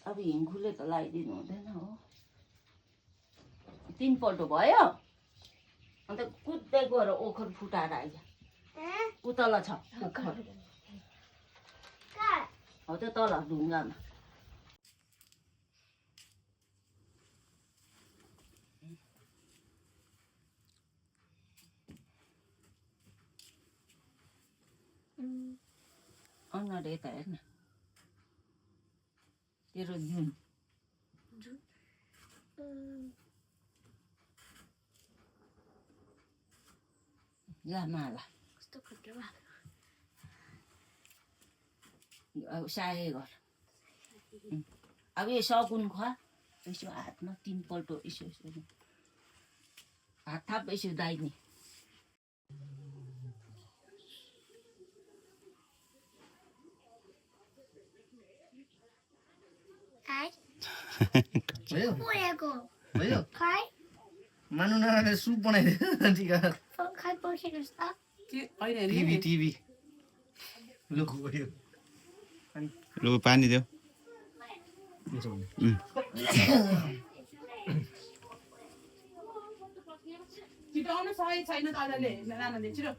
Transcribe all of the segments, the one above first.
अब हिङ खुलेको लगाइदिनु हुँदैन हो 3 पल्ट भयो अन्त कुद्दै गएर ओखर फुटाएर आइज उतल छ ओखर हो त्यो तल ढुङ्गामा अनरे त हेर्न तेरो जुन ला माला अब साए गर अब यो सगुन खुवा यसो हातमा 3 पल्ट यसो यसो हात थाप यसो दाइने भयो मानु नराले सुप बनाइदियो ठिक टिभी टिभी लोको भयो लो पानी देऊ छिटो आउनु सही छैन दादाले नानाले छिटो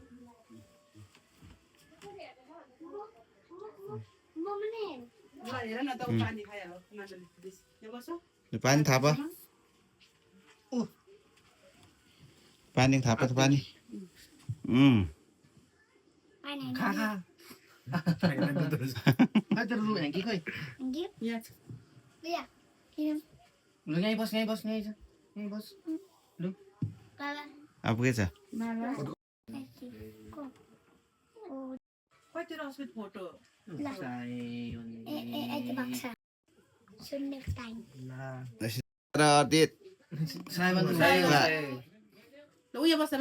हेर न त पानी खाइहाल्यो नानाले यहाँ बस्छ पानी थाप पानी थाप त पानी खा खा तेरो लु ह्याङ्की खोइ लु यहीँ बस यहीँ बस यहीँ बस लु अब के छ कति रसको फोटो र साइमन ल उयो बस्छ